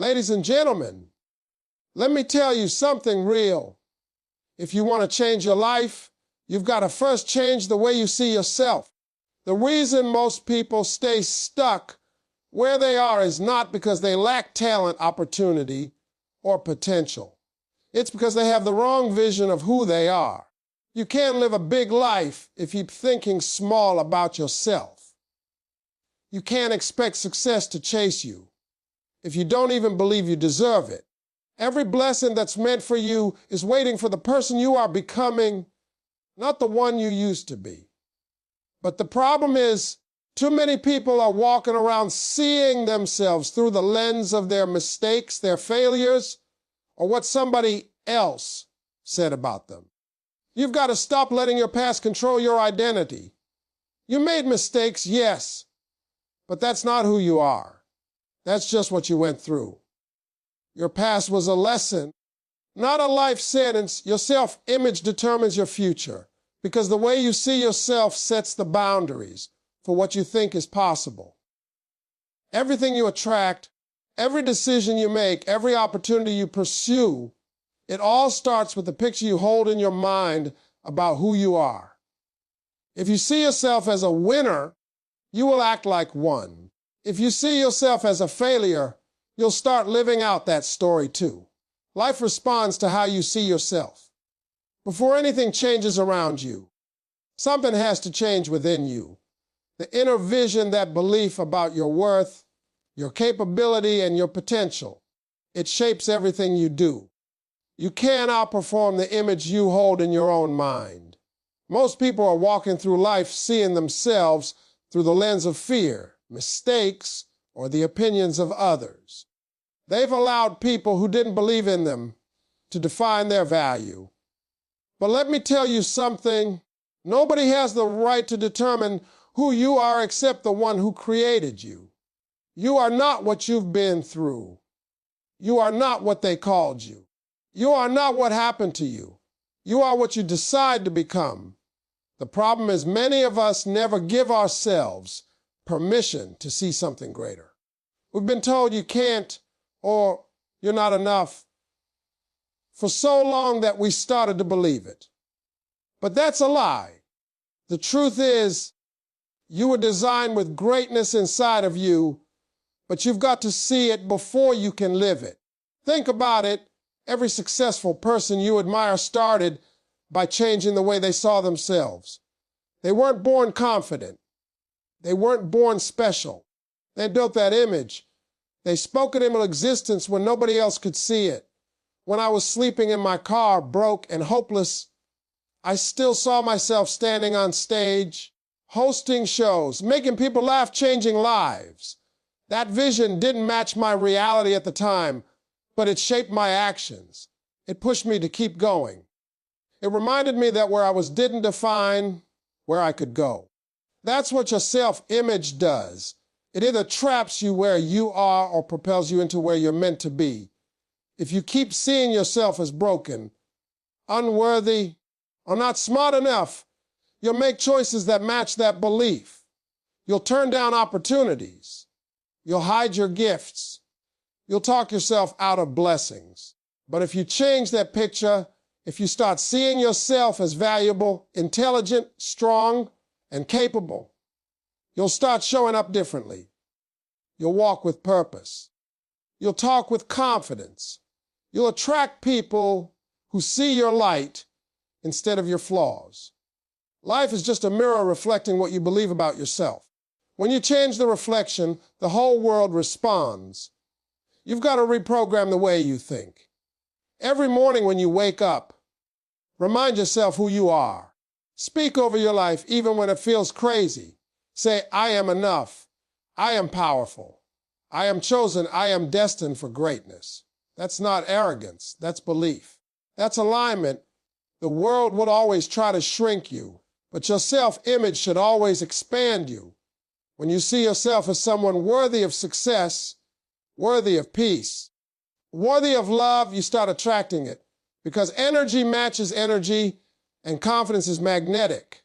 Ladies and gentlemen, let me tell you something real. If you want to change your life, you've got to first change the way you see yourself. The reason most people stay stuck where they are is not because they lack talent, opportunity, or potential. It's because they have the wrong vision of who they are. You can't live a big life if you're thinking small about yourself. You can't expect success to chase you if you don't even believe you deserve it. Every blessing that's meant for you is waiting for the person you are becoming, not the one you used to be. But the problem is, too many people are walking around seeing themselves through the lens of their mistakes, their failures, or what somebody else said about them. You've got to stop letting your past control your identity. You made mistakes, yes, but that's not who you are. That's just what you went through. Your past was a lesson, not a life sentence. Your self-image determines your future because the way you see yourself sets the boundaries for what you think is possible. Everything you attract, every decision you make, every opportunity you pursue, it all starts with the picture you hold in your mind about who you are. If you see yourself as a winner, you will act like one. If you see yourself as a failure, you'll start living out that story too. Life responds to how you see yourself. Before anything changes around you, something has to change within you. The inner vision, that belief about your worth, your capability, and your potential. It shapes everything you do. You can't outperform the image you hold in your own mind. Most people are walking through life seeing themselves through the lens of fear, mistakes, or the opinions of others. They've allowed people who didn't believe in them to define their value. But let me tell you something. Nobody has the right to determine who you are except the one who created you. You are not what you've been through. You are not what they called you. You are not what happened to you. You are what you decide to become. The problem is many of us never give ourselves permission to see something greater. We've been told you can't or you're not enough for so long that we started to believe it. But that's a lie. The truth is, you were designed with greatness inside of you, but you've got to see it before you can live it. Think about it. Every successful person you admire started by changing the way they saw themselves. They weren't born confident. They weren't born special. They built that image. They spoke it into existence when nobody else could see it. When I was sleeping in my car, broke and hopeless, I still saw myself standing on stage, hosting shows, making people laugh, changing lives. That vision didn't match my reality at the time, but it shaped my actions. It pushed me to keep going. It reminded me that where I was didn't define where I could go. That's what your self-image does. It either traps you where you are or propels you into where you're meant to be. If you keep seeing yourself as broken, unworthy, or not smart enough, you'll make choices that match that belief. You'll turn down opportunities. You'll hide your gifts. You'll talk yourself out of blessings. But if you change that picture, if you start seeing yourself as valuable, intelligent, strong, and capable, you'll start showing up differently. You'll walk with purpose. You'll talk with confidence. You'll attract people who see your light instead of your flaws. Life is just a mirror reflecting what you believe about yourself. When you change the reflection, the whole world responds. You've got to reprogram the way you think. Every morning when you wake up, remind yourself who you are. Speak over your life even when it feels crazy. Say, I am enough. I am powerful. I am chosen. I am destined for greatness. That's not arrogance. That's belief. That's alignment. The world will always try to shrink you, but your self-image should always expand you. When you see yourself as someone worthy of success, worthy of peace, worthy of love, you start attracting it because energy matches energy and confidence is magnetic.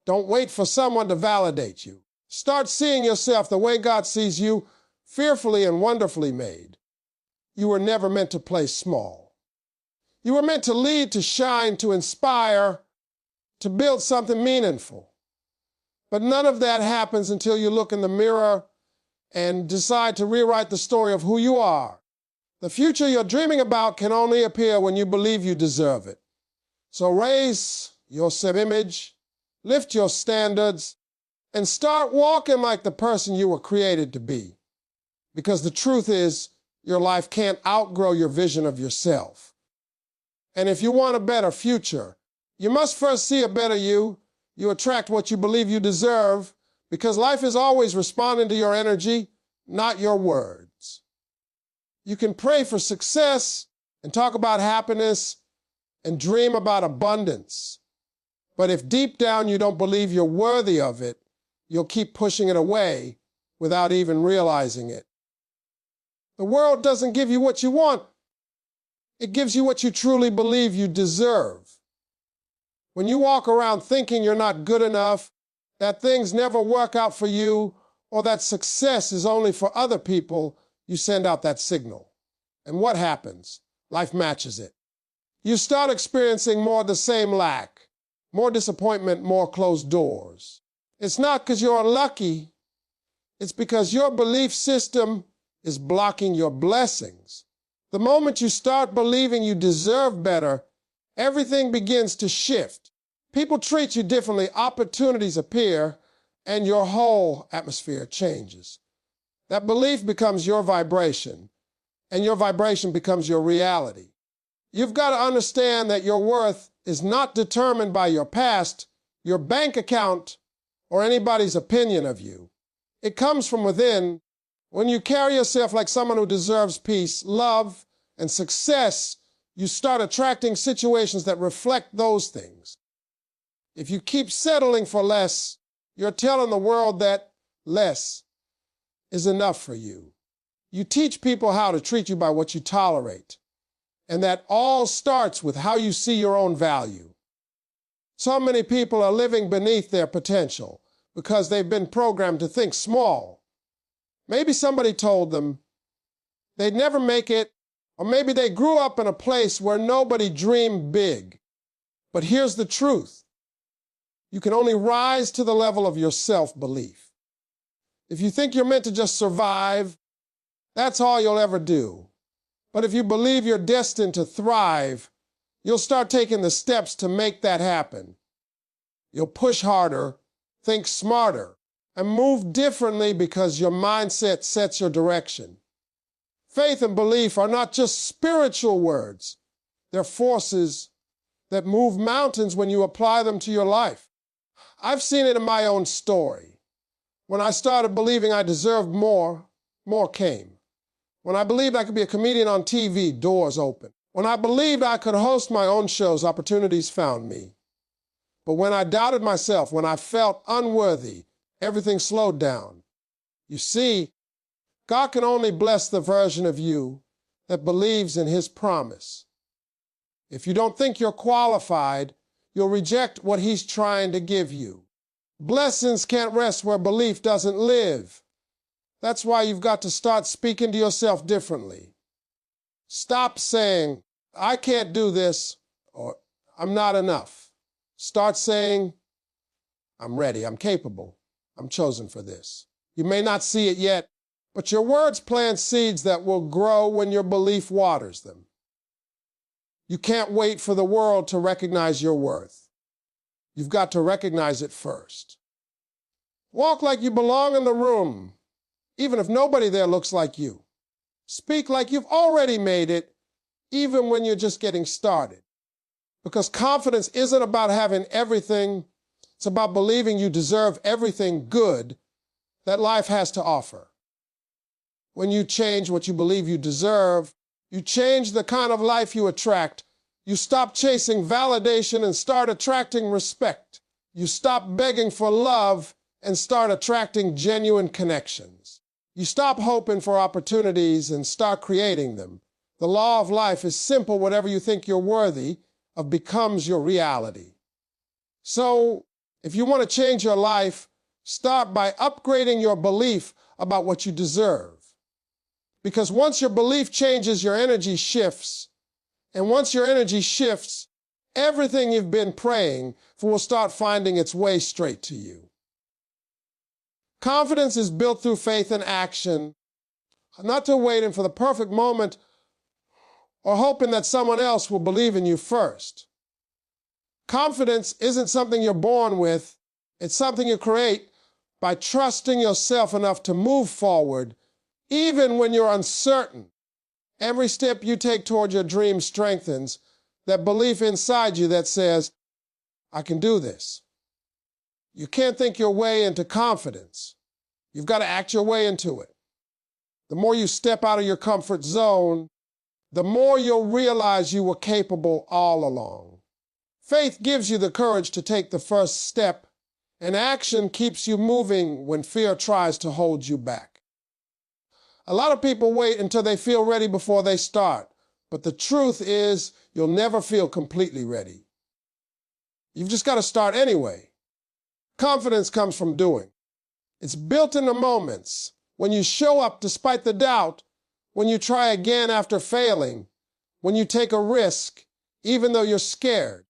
Don't wait for someone to validate you. Start seeing yourself the way God sees you, fearfully and wonderfully made. You were never meant to play small. You were meant to lead, to shine, to inspire, to build something meaningful. But none of that happens until you look in the mirror and decide to rewrite the story of who you are. The future you're dreaming about can only appear when you believe you deserve it. So raise your self-image, lift your standards, and start walking like the person you were created to be. Because the truth is, your life can't outgrow your vision of yourself. And if you want a better future, you must first see a better you. You attract what you believe you deserve, because life is always responding to your energy, not your words. You can pray for success and talk about happiness and dream about abundance. But if deep down you don't believe you're worthy of it, you'll keep pushing it away without even realizing it. The world doesn't give you what you want. It gives you what you truly believe you deserve. When you walk around thinking you're not good enough, that things never work out for you, or that success is only for other people, you send out that signal. And what happens? Life matches it. You start experiencing more of the same lack, more disappointment, more closed doors. It's not because you're unlucky. It's because your belief system is blocking your blessings. The moment you start believing you deserve better, everything begins to shift. People treat you differently, opportunities appear, and your whole atmosphere changes. That belief becomes your vibration, and your vibration becomes your reality. You've got to understand that your worth is not determined by your past, your bank account, or anybody's opinion of you. It comes from within. When you carry yourself like someone who deserves peace, love, and success, you start attracting situations that reflect those things. If you keep settling for less, you're telling the world that less is enough for you. You teach people how to treat you by what you tolerate, and that all starts with how you see your own value. So many people are living beneath their potential because they've been programmed to think small. Maybe somebody told them they'd never make it, or maybe they grew up in a place where nobody dreamed big. But here's the truth. You can only rise to the level of your self-belief. If you think you're meant to just survive, that's all you'll ever do. But if you believe you're destined to thrive, you'll start taking the steps to make that happen. You'll push harder, think smarter, and move differently because your mindset sets your direction. Faith and belief are not just spiritual words. They're forces that move mountains when you apply them to your life. I've seen it in my own story. When I started believing I deserved more, more came. When I believed I could be a comedian on TV, doors opened. When I believed I could host my own shows, opportunities found me. But when I doubted myself, when I felt unworthy, everything slowed down. You see, God can only bless the version of you that believes in His promise. If you don't think you're qualified, you'll reject what He's trying to give you. Blessings can't rest where belief doesn't live. That's why you've got to start speaking to yourself differently. Stop saying, I can't do this, or I'm not enough. Start saying, I'm ready, I'm capable, I'm chosen for this. You may not see it yet, but your words plant seeds that will grow when your belief waters them. You can't wait for the world to recognize your worth. You've got to recognize it first. Walk like you belong in the room, even if nobody there looks like you. Speak like you've already made it, even when you're just getting started. Because confidence isn't about having everything. It's about believing you deserve everything good that life has to offer. When you change what you believe you deserve, you change the kind of life you attract. You stop chasing validation and start attracting respect. You stop begging for love and start attracting genuine connections. You stop hoping for opportunities and start creating them. The law of life is simple. Whatever you think you're worthy of becomes your reality. So, if you want to change your life, start by upgrading your belief about what you deserve. Because once your belief changes, your energy shifts. And once your energy shifts, everything you've been praying for will start finding its way straight to you. Confidence is built through faith and action, not through waiting for the perfect moment or hoping that someone else will believe in you first. Confidence isn't something you're born with. It's something you create by trusting yourself enough to move forward, even when you're uncertain. Every step you take toward your dream strengthens that belief inside you that says, I can do this. You can't think your way into confidence. You've got to act your way into it. The more you step out of your comfort zone, the more you'll realize you were capable all along. Faith gives you the courage to take the first step, and action keeps you moving when fear tries to hold you back. A lot of people wait until they feel ready before they start, but the truth is you'll never feel completely ready. You've just got to start anyway. Confidence comes from doing. It's built in the moments, when you show up despite the doubt, when you try again after failing, when you take a risk, even though you're scared.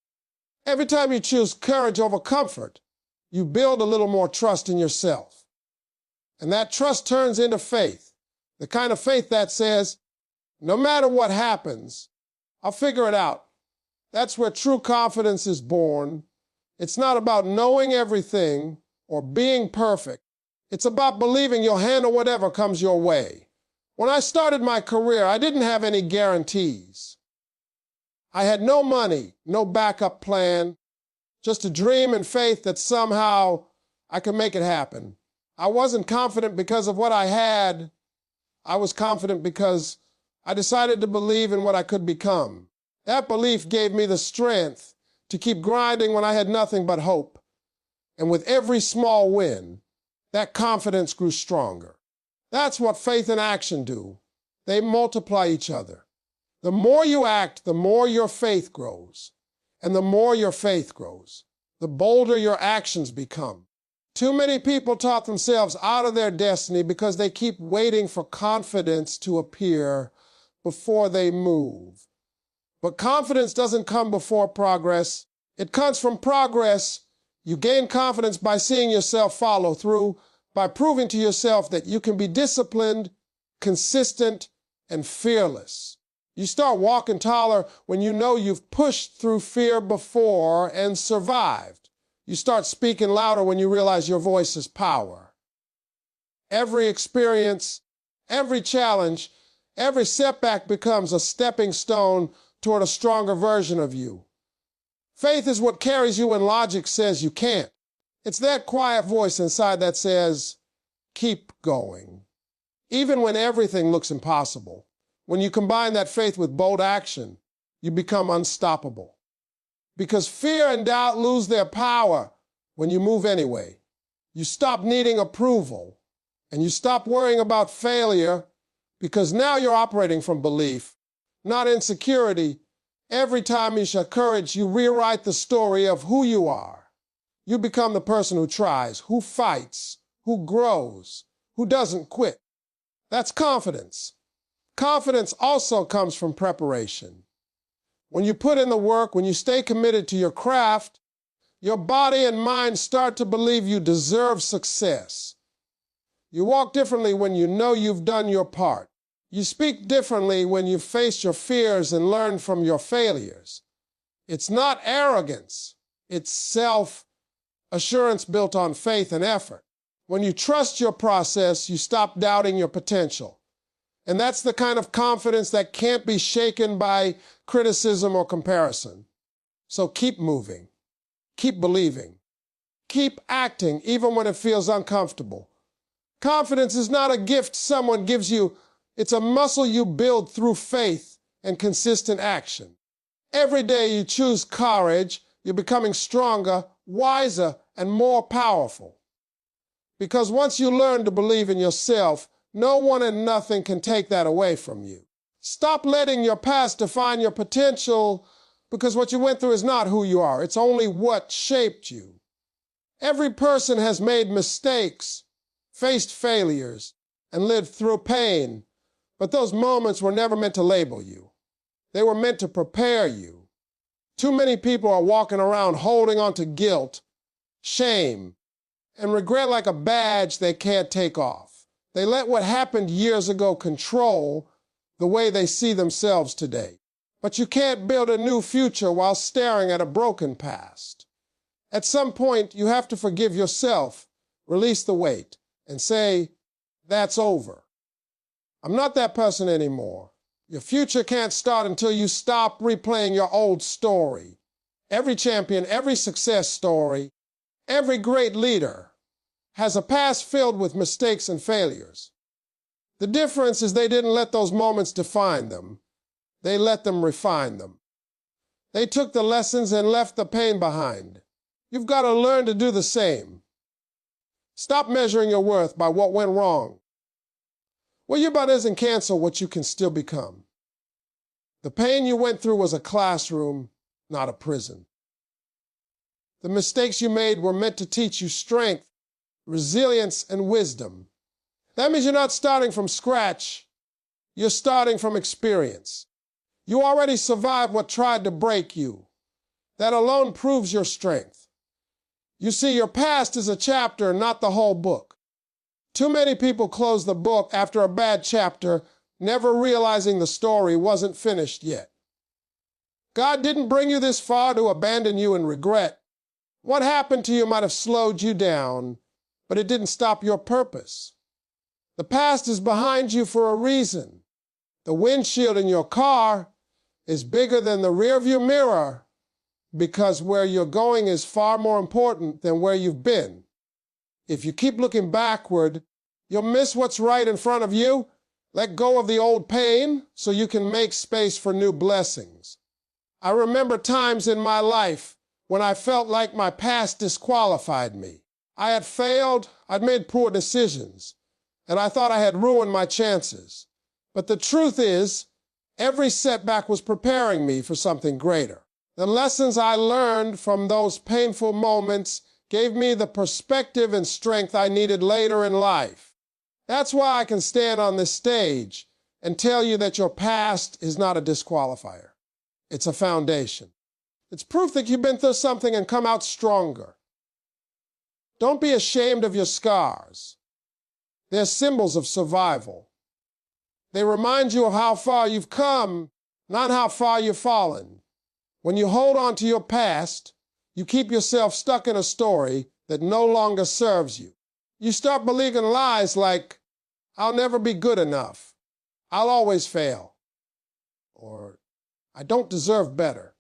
Every time you choose courage over comfort, you build a little more trust in yourself. And that trust turns into faith, the kind of faith that says, no matter what happens, I'll figure it out. That's where true confidence is born. It's not about knowing everything or being perfect. It's about believing you'll handle whatever comes your way. When I started my career, I didn't have any guarantees. I had no money, no backup plan, just a dream and faith that somehow I could make it happen. I wasn't confident because of what I had. I was confident because I decided to believe in what I could become. That belief gave me the strength to keep grinding when I had nothing but hope. And with every small win, that confidence grew stronger. That's what faith and action do. They multiply each other. The more you act, the more your faith grows. And the more your faith grows, the bolder your actions become. Too many people talk themselves out of their destiny because they keep waiting for confidence to appear before they move. But confidence doesn't come before progress. It comes from progress. You gain confidence by seeing yourself follow through, by proving to yourself that you can be disciplined, consistent, and fearless. You start walking taller when you know you've pushed through fear before and survived. You start speaking louder when you realize your voice is power. Every experience, every challenge, every setback becomes a stepping stone toward a stronger version of you. Faith is what carries you when logic says you can't. It's that quiet voice inside that says, keep going. Even when everything looks impossible. When you combine that faith with bold action, you become unstoppable. Because fear and doubt lose their power when you move anyway. You stop needing approval, and you stop worrying about failure because now you're operating from belief, not insecurity. Every time you show courage, you rewrite the story of who you are. You become the person who tries, who fights, who grows, who doesn't quit. That's confidence. Confidence also comes from preparation. When you put in the work, when you stay committed to your craft, your body and mind start to believe you deserve success. You walk differently when you know you've done your part. You speak differently when you face your fears and learn from your failures. It's not arrogance. It's self-assurance built on faith and effort. When you trust your process, you stop doubting your potential. And that's the kind of confidence that can't be shaken by criticism or comparison. So keep moving, keep believing, keep acting even when it feels uncomfortable. Confidence is not a gift someone gives you. It's a muscle you build through faith and consistent action. Every day you choose courage, you're becoming stronger, wiser, and more powerful. Because once you learn to believe in yourself, no one and nothing can take that away from you. Stop letting your past define your potential, because what you went through is not who you are. It's only what shaped you. Every person has made mistakes, faced failures, and lived through pain. But those moments were never meant to label you. They were meant to prepare you. Too many people are walking around holding on to guilt, shame, and regret like a badge they can't take off. They let what happened years ago control the way they see themselves today. But you can't build a new future while staring at a broken past. At some point, you have to forgive yourself, release the weight, and say, that's over. I'm not that person anymore. Your future can't start until you stop replaying your old story. Every champion, every success story, every great leader has a past filled with mistakes and failures. The difference is they didn't let those moments define them. They let them refine them. They took the lessons and left the pain behind. You've got to learn to do the same. Stop measuring your worth by what went wrong. What you about isn't cancel what you can still become. The pain you went through was a classroom, not a prison. The mistakes you made were meant to teach you strength, resilience, and wisdom. That means you're not starting from scratch. You're starting from experience. You already survived what tried to break you. That alone proves your strength. You see, your past is a chapter, not the whole book. Too many people close the book after a bad chapter, never realizing the story wasn't finished yet. God didn't bring you this far to abandon you in regret. What happened to you might have slowed you down, but it didn't stop your purpose. The past is behind you for a reason. The windshield in your car is bigger than the rearview mirror because where you're going is far more important than where you've been. If you keep looking backward, you'll miss what's right in front of you. Let go of the old pain so you can make space for new blessings. I remember times in my life when I felt like my past disqualified me. I had failed, I'd made poor decisions, and I thought I had ruined my chances. But the truth is, every setback was preparing me for something greater. The lessons I learned from those painful moments gave me the perspective and strength I needed later in life. That's why I can stand on this stage and tell you that your past is not a disqualifier. It's a foundation. It's proof that you've been through something and come out stronger. Don't be ashamed of your scars. They're symbols of survival. They remind you of how far you've come, not how far you've fallen. When you hold on to your past, you keep yourself stuck in a story that no longer serves you. You start believing lies like, I'll never be good enough, I'll always fail, or I don't deserve better.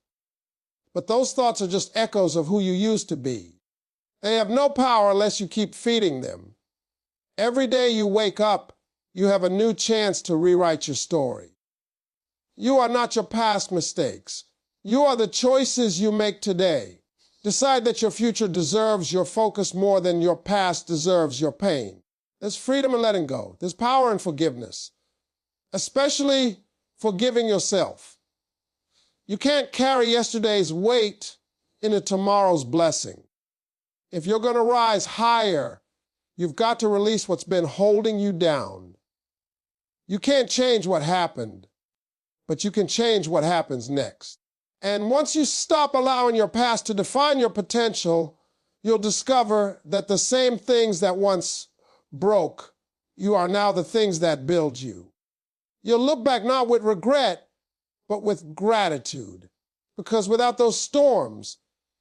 But those thoughts are just echoes of who you used to be. They have no power unless you keep feeding them. Every day you wake up, you have a new chance to rewrite your story. You are not your past mistakes. You are the choices you make today. Decide that your future deserves your focus more than your past deserves your pain. There's freedom in letting go. There's power in forgiveness, especially forgiving yourself. You can't carry yesterday's weight into tomorrow's blessing. If you're going to rise higher, you've got to release what's been holding you down. You can't change what happened, but you can change what happens next. And once you stop allowing your past to define your potential, you'll discover that the same things that once broke you are now the things that build you. You'll look back not with regret, but with gratitude. Because without those storms,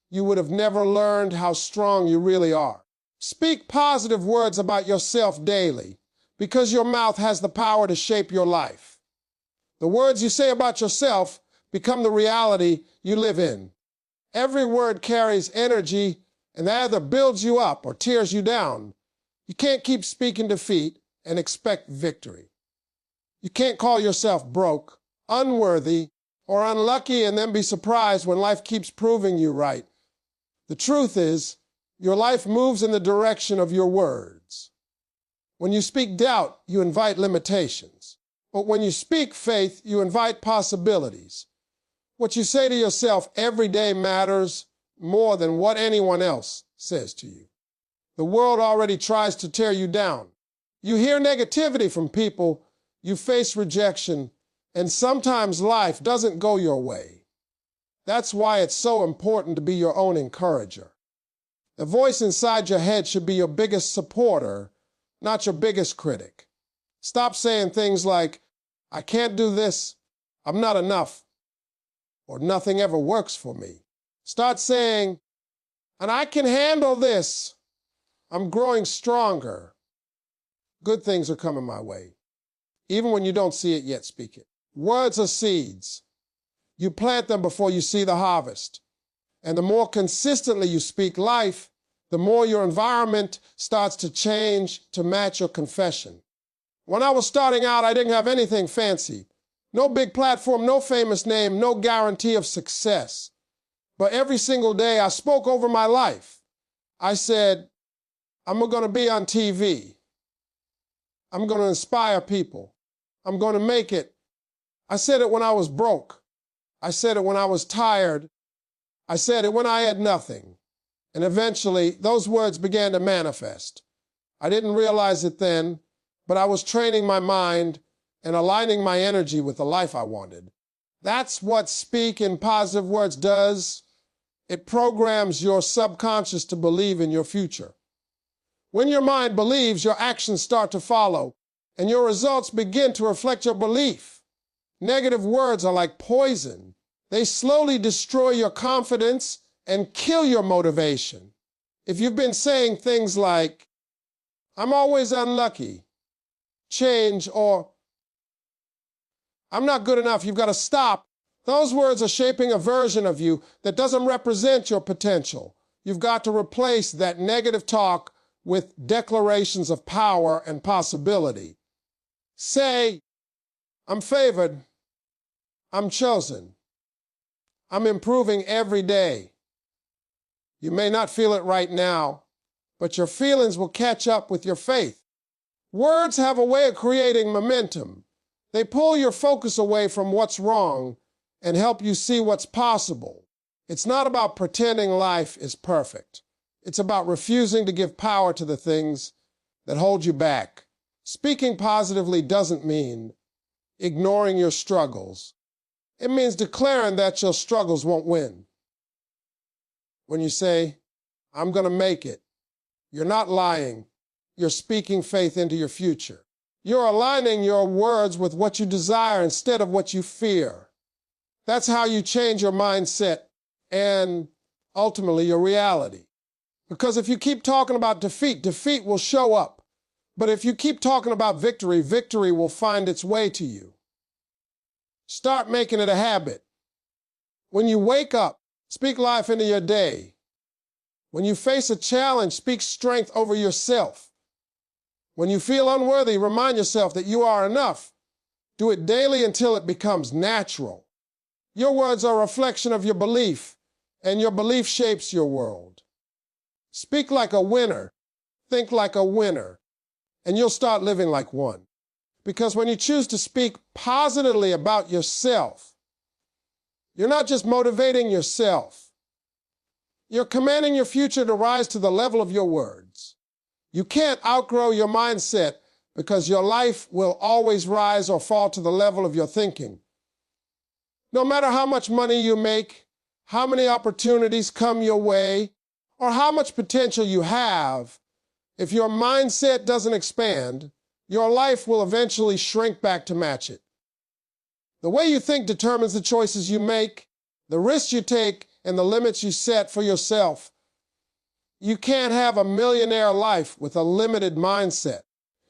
you would have never learned how strong you really are. Speak positive words about yourself daily, because your mouth has the power to shape your life. The words you say about yourself become the reality you live in. Every word carries energy and that either builds you up or tears you down. You can't keep speaking defeat and expect victory. You can't call yourself broke, unworthy, or unlucky and then be surprised when life keeps proving you right. The truth is, your life moves in the direction of your words. When you speak doubt, you invite limitations. But when you speak faith, you invite possibilities. What you say to yourself every day matters more than what anyone else says to you. The world already tries to tear you down. You hear negativity from people You face rejection, and sometimes life doesn't go your way. That's why it's so important to be your own encourager. The voice inside your head should be your biggest supporter, not your biggest critic. Stop saying things like, I can't do this, I'm not enough, or nothing ever works for me. Start saying, and I can handle this, I'm growing stronger. Good things are coming my way. Even when you don't see it yet, speak it. Words are seeds. You plant them before you see the harvest. And the more consistently you speak life, the more your environment starts to change to match your confession. When I was starting out, I didn't have anything fancy. No big platform, no famous name, no guarantee of success. But every single day I spoke over my life. I said, I'm going to be on TV. I'm going to inspire people. I'm going to make it. I said it when I was broke. I said it when I was tired. I said it when I had nothing. And eventually, those words began to manifest. I didn't realize it then, but I was training my mind and aligning my energy with the life I wanted. That's what speaking positive words does. It programs your subconscious to believe in your future. When your mind believes, your actions start to follow, and your results begin to reflect your belief. Negative words are like poison. They slowly destroy your confidence and kill your motivation. If you've been saying things like, I'm always unlucky, change, or I'm not good enough, you've got to stop. Those words are shaping a version of you that doesn't represent your potential. You've got to replace that negative talk with declarations of power and possibility. Say, I'm favored, I'm chosen, I'm improving every day. You may not feel it right now, but your feelings will catch up with your faith. Words have a way of creating momentum. They pull your focus away from what's wrong and help you see what's possible. It's not about pretending life is perfect. It's about refusing to give power to the things that hold you back. Speaking positively doesn't mean ignoring your struggles. It means declaring that your struggles won't win. When you say, I'm going to make it, you're not lying. You're speaking faith into your future. You're aligning your words with what you desire instead of what you fear. That's how you change your mindset and ultimately your reality. Because if you keep talking about defeat, defeat will show up. But if you keep talking about victory, victory will find its way to you. Start making it a habit. When you wake up, speak life into your day. When you face a challenge, speak strength over yourself. When you feel unworthy, remind yourself that you are enough. Do it daily until it becomes natural. Your words are a reflection of your belief, and your belief shapes your world. Speak like a winner, think like a winner, and you'll start living like one. Because when you choose to speak positively about yourself, you're not just motivating yourself. You're commanding your future to rise to the level of your words. You can't outgrow your mindset because your life will always rise or fall to the level of your thinking. No matter how much money you make, how many opportunities come your way, or how much potential you have, if your mindset doesn't expand, your life will eventually shrink back to match it. The way you think determines the choices you make, the risks you take, and the limits you set for yourself. You can't have a millionaire life with a limited mindset.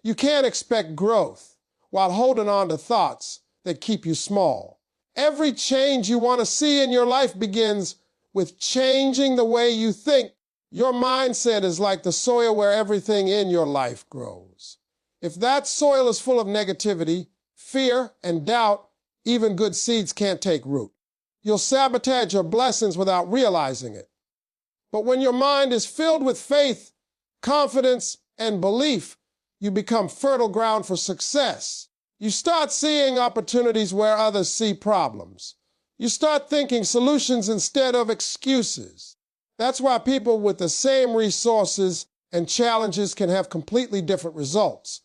You can't expect growth while holding on to thoughts that keep you small. Every change you want to see in your life begins with changing the way you think. Your mindset is like the soil where everything in your life grows. If that soil is full of negativity, fear, and doubt, even good seeds can't take root. You'll sabotage your blessings without realizing it. But when your mind is filled with faith, confidence, and belief, you become fertile ground for success. You start seeing opportunities where others see problems. You start thinking solutions instead of excuses. That's why people with the same resources and challenges can have completely different results.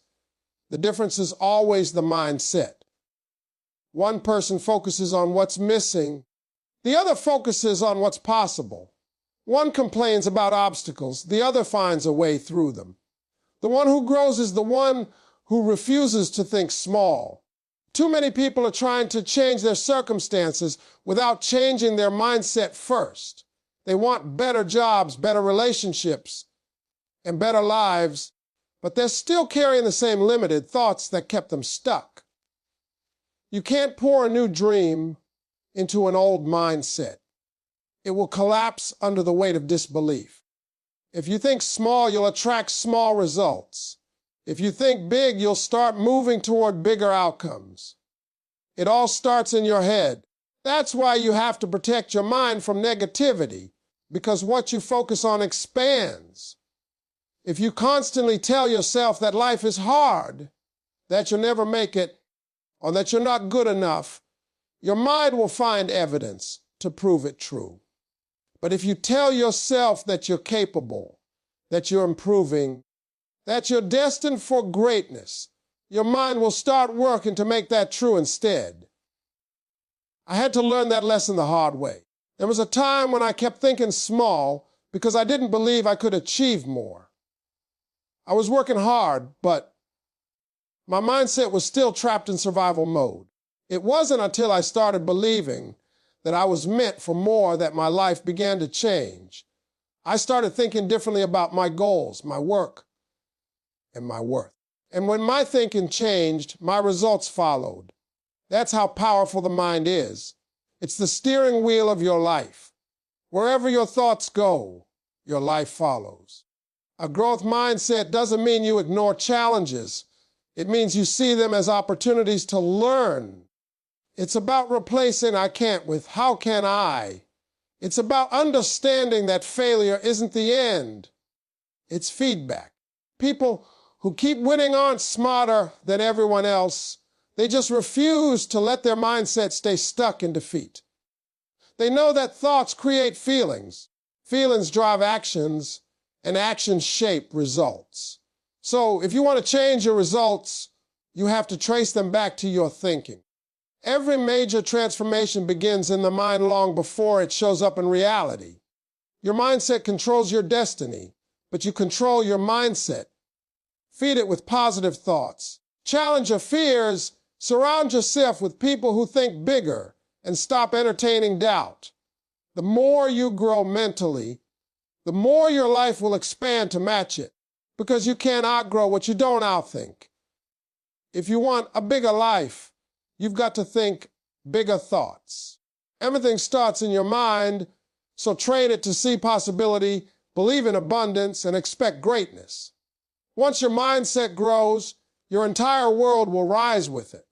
The difference is always the mindset. One person focuses on what's missing. The other focuses on what's possible. One complains about obstacles. The other finds a way through them. The one who grows is the one who refuses to think small. Too many people are trying to change their circumstances without changing their mindset first. They want better jobs, better relationships, and better lives, but they're still carrying the same limited thoughts that kept them stuck. You can't pour a new dream into an old mindset. It will collapse under the weight of disbelief. If you think small, you'll attract small results. If you think big, you'll start moving toward bigger outcomes. It all starts in your head. That's why you have to protect your mind from negativity, because what you focus on expands. If you constantly tell yourself that life is hard, that you'll never make it, or that you're not good enough, your mind will find evidence to prove it true. But if you tell yourself that you're capable, that you're improving, that you're destined for greatness, your mind will start working to make that true instead. I had to learn that lesson the hard way. There was a time when I kept thinking small because I didn't believe I could achieve more. I was working hard, but my mindset was still trapped in survival mode. It wasn't until I started believing that I was meant for more that my life began to change. I started thinking differently about my goals, my work, and my worth. And when my thinking changed, my results followed. That's how powerful the mind is. It's the steering wheel of your life. Wherever your thoughts go, your life follows. A growth mindset doesn't mean you ignore challenges. It means you see them as opportunities to learn. It's about replacing "I can't" with "how can I?" It's about understanding that failure isn't the end. It's feedback. People who keep winning aren't smarter than everyone else. They just refuse to let their mindset stay stuck in defeat. They know that thoughts create feelings. Feelings drive actions, and actions shape results. So if you want to change your results, you have to trace them back to your thinking. Every major transformation begins in the mind long before it shows up in reality. Your mindset controls your destiny, but you control your mindset. Feed it with positive thoughts. Challenge your fears. Surround yourself with people who think bigger and stop entertaining doubt. The more you grow mentally, the more your life will expand to match it, because you can't outgrow what you don't outthink. If you want a bigger life, you've got to think bigger thoughts. Everything starts in your mind, so train it to see possibility, believe in abundance, and expect greatness. Once your mindset grows, your entire world will rise with it.